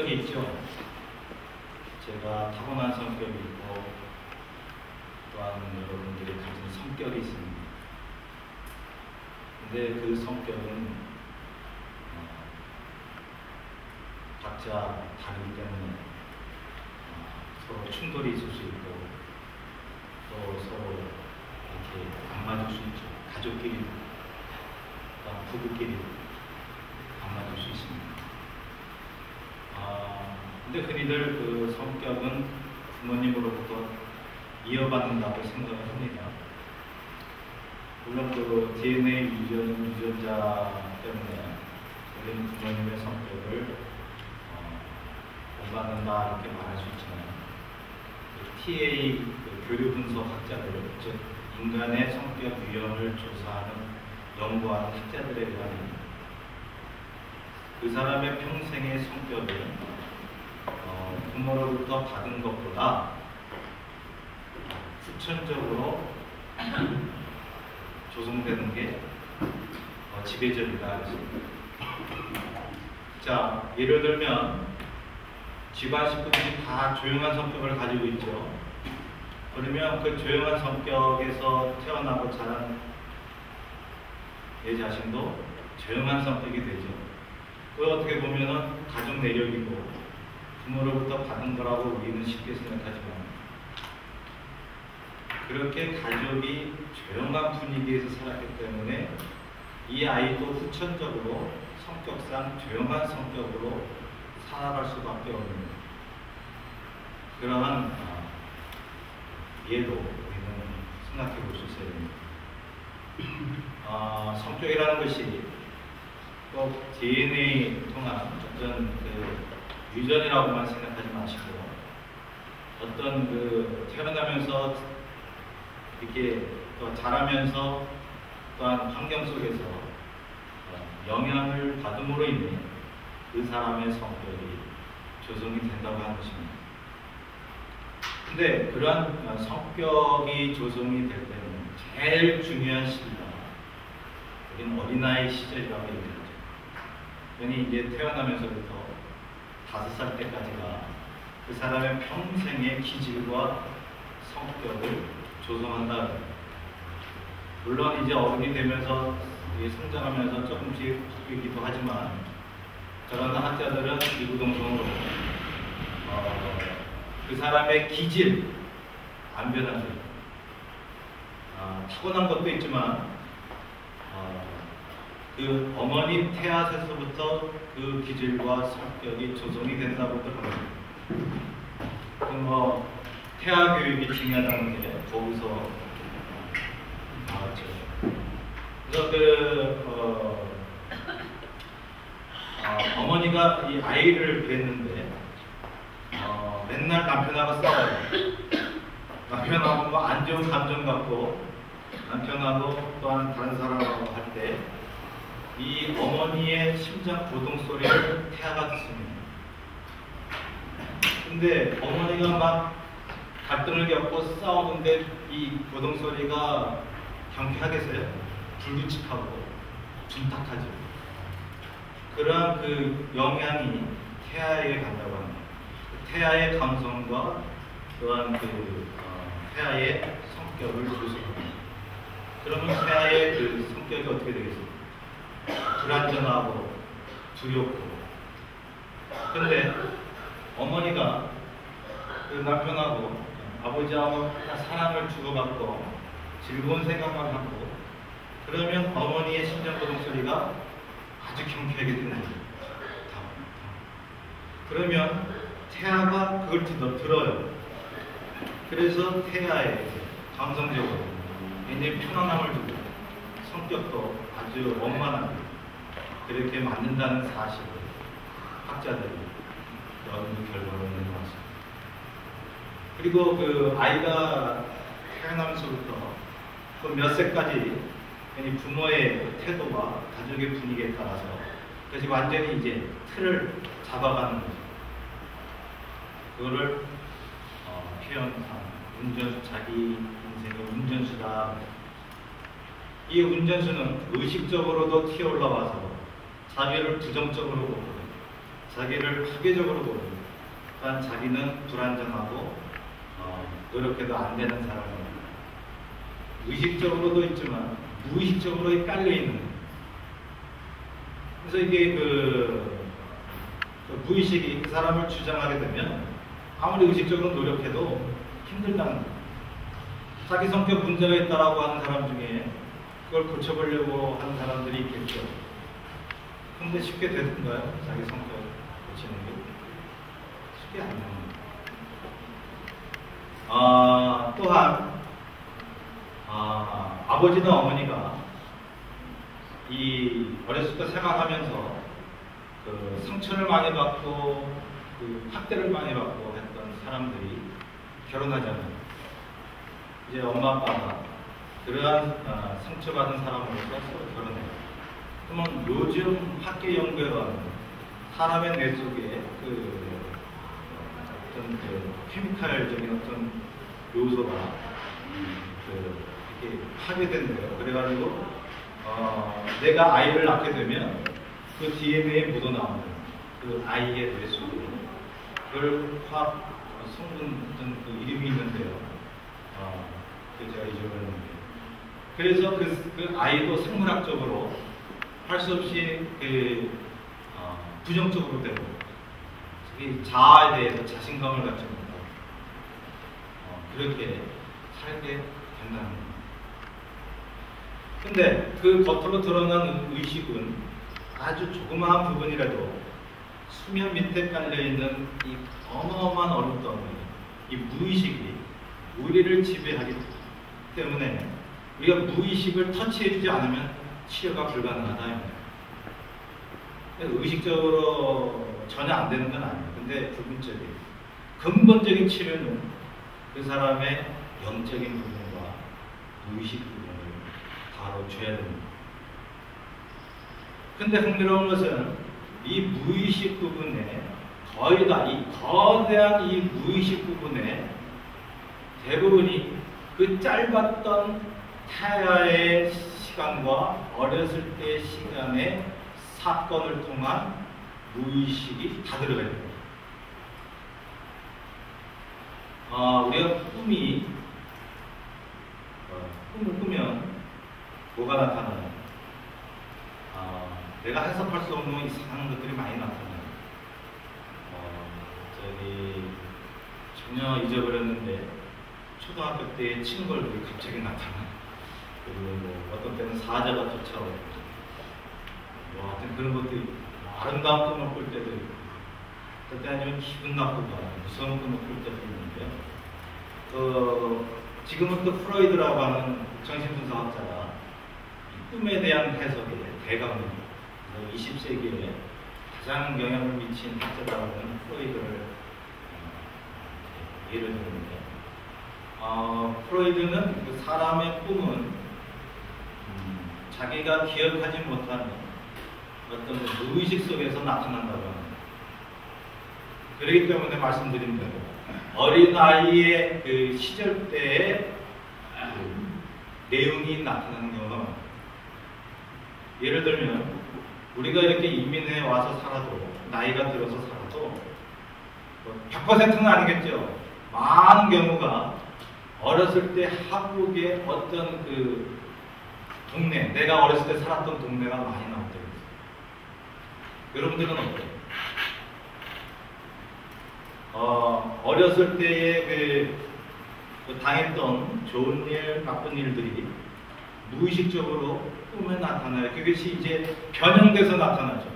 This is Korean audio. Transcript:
성격이 있죠. 제가 타고난 성격이 있고 또한 여러분들이 가진 성격이 있습니다. 근데 그 성격은 각자 다르기 때문에 서로 충돌이 있을 수 있고 또 서로 이렇게 안 맞을 수 있죠. 가족끼리, 부부끼리 안 맞을 수 있습니다. 근데 흔히들 그 성격은 부모님으로부터 이어받는다고 생각을 합니다. 물론 그 DNA 유전자 때문에 우리는 부모님의 성격을 본받는다 이렇게 말할 수 있지만 TA 교류 분석 학자들, 즉 인간의 성격 유형을 조사하는 연구하는 학자들에 의하면 그 사람의 평생의 성격을 부모로부터 받은 것보다 후천적으로 조성되는 게 지배적이다. 자, 예를 들면 집안 식구들이 다 조용한 성격을 가지고 있죠. 그러면 그 조용한 성격에서 태어나고 자란 내 자신도 조용한 성격이 되죠. 그걸 어떻게 보면은 가족 내력이고 부모로부터 받은 거라고 우리는 쉽게 생각하지만 그렇게 가족이 조용한 분위기에서 살았기 때문에 이 아이도 후천적으로 성격상 조용한 성격으로 살아갈 수밖에 없는 그러한 예도 우리는 생각해 볼 수 있어야 됩니다. 성격이라는 것이 꼭 DNA 통한 어떤 그 유전이라고만 생각하지 마시고 어떤 그 태어나면서 이렇게 또 자라면서 또한 환경 속에서 영향을 받음으로 인해 그 사람의 성격이 조성이 된다고 하는 것입니다. 근데 그러한 성격이 조성이 될 때는 제일 중요한 시기가 우리는 어린아이 시절이라고 얘기하죠. 흔히 이제 태어나면서부터 5살 때까지가 그 사람의 평생의 기질과 성격을 조성한다. 물론 이제 어른이 되면서 성장하면서 조금씩 바뀌기도 하지만 그러나 학자들은 이구동성으로 그 사람의 기질 안 변하죠. 타고난 것도 있지만 그 어머니 태아에서부터 그 기질과 성격이 조성이 된다고도 합니다. 뭐 태아 교육이 중요하다는 게 거기서 나왔죠. 그래서 어머니가 이 아이를 뵀는데 맨날 남편하고 싸워요. 남편하고 뭐 안 좋은 감정 갖고 남편하고 또한 다른 사람하고 할 때 이 어머니의 심장 고동 소리를 태아가 듣습니다. 근데 어머니가 막 갈등을 겪고 싸우는데 이 고동 소리가 경쾌하겠어요? 불규칙하고 둔탁하죠. 그러한 그 영향이 태아에게 간다고 합니다. 태아의 감성과 또한 태아의 성격을 조성합니다. 그러면 태아의 그 성격이 어떻게 되겠습니까? 불안정하고 두렵고. 근데 어머니가 그 남편하고 아버지하고 사랑을 주고받고 즐거운 생각만 하고 그러면 어머니의 심장고동 소리가 아주 경쾌하게 되는 거예요. 그러면 태아가 그걸 들어요. 그래서 태아의 감성적으로 굉장히 편안함을 주고 성격도 아주 원만하게 그렇게 만든다는 사실을 학자들이 연구 결과를 내놓았습니다. 그리고 그 아이가 태어나면서부터 그 몇 세까지 부모의 태도와 가족의 분위기에 따라서 그것이 완전히 이제 틀을 잡아가는 거죠. 그거를 표현한 자기 인생의 운전수다. 이 운전수는 의식적으로도 튀어올라와서 자기를 부정적으로 보고 자기를 파괴적으로 보는, 또한 자기는 불안정하고 노력해도 안 되는 사람입니다. 의식적으로도 있지만 무의식적으로 깔려 있는. 그래서 이게 그 무의식이 그 사람을 주장하게 되면 아무리 의식적으로 노력해도 힘들다는 거예요. 자기 성격 문제가 있다라고 하는 사람 중에 그걸 고쳐보려고 하는 사람들이 있겠죠. 근데 쉽게 되던가요? 자기 성격 고치는 게 쉽게 안 됩니다. 또한 아버지나 어머니가 이 어렸을 때 생활하면서 그 상처를 많이 받고 그 학대를 많이 받고 했던 사람들이 결혼하잖아요. 이제 엄마 아빠가 그러한 상처받은 사람으로서 서로 결혼해요. 그러면 요즘 학계 연구에 의하면 사람의 뇌 속에 어떤 케미칼적인 어떤 요소가 이렇게 파괴된대요. 그래가지고 내가 아이를 낳게 되면 그 DNA에 묻어나오는 그 아이의 뇌 속에 그걸 화학 성분 어떤 그 이름이 있는데요. 제가 잊어버렸는데. 그래서 그 아이도 생물학적으로 할 수 없이 부정적으로 되고 자아에 대해서 자신감을 갖지 못하고 그렇게 살게 된다는 겁니다. 근데 그 겉으로 드러난 의식은 아주 조그마한 부분이라도 수면 밑에 깔려있는 이 어마어마한 얼음덩이, 이 무의식이 우리를 지배하기 때문에 우리가 무의식을 터치해주지 않으면 치료가 불가능하다. 의식적으로 전혀 안 되는 건 아니에요. 근데 부분적인, 근본적인 치료는 그 사람의 영적인 부분과 무의식 부분을 다뤄줘야 됩니다. 근데 흥미로운 것은 이 무의식 부분에 거의 다 이 거대한 이 무의식 부분에 대부분이 그 짧았던 태아의 시간과 어렸을 때의 시간의 사건을 통한 무의식이 다 들어가 있는 거예요. 우리가 꿈을 꾸면 뭐가 나타나요? 내가 해석할 수 없는 이상한 것들이 많이 나타나요. 전혀 잊어버렸는데 초등학교 때의 친구 얼굴이 갑자기 나타나요. 그리고 어떤 때는 사자가 쫓아오고 하여튼 그런 것들이 아름다운 꿈을 꿀 때도 있고 그때 아니면 기분 나쁘고 무서운 꿈을 꿀 때도 있는데 지금은 또 프로이드라고 하는 정신분석학자가 꿈에 대한 해석에 대강입니다. 20세기에 가장 영향을 미친 학자라고 하는 프로이드를 예를 드는데 프로이드는 그 사람의 꿈은 자기가 기억하지 못하는 어떤 무의식 속에서 나타난다고 합니다. 그렇기 때문에 말씀드린 대로 어린아이의 그 시절 때의 내용이 나타나는 경우가 많아요. 예를 들면 우리가 이렇게 이민해 와서 살아도 나이가 들어서 살아도 100%는 아니겠죠. 많은 경우가 어렸을 때 한국의 어떤 그 동네, 내가 어렸을 때 살았던 동네가 많이 나올 때가 있어요. 여러분들은 어때요? 어렸을 때의 그 당했던 좋은 일, 나쁜 일들이 무의식적으로 꿈에 나타나요. 그것이 이제 변형돼서 나타나죠.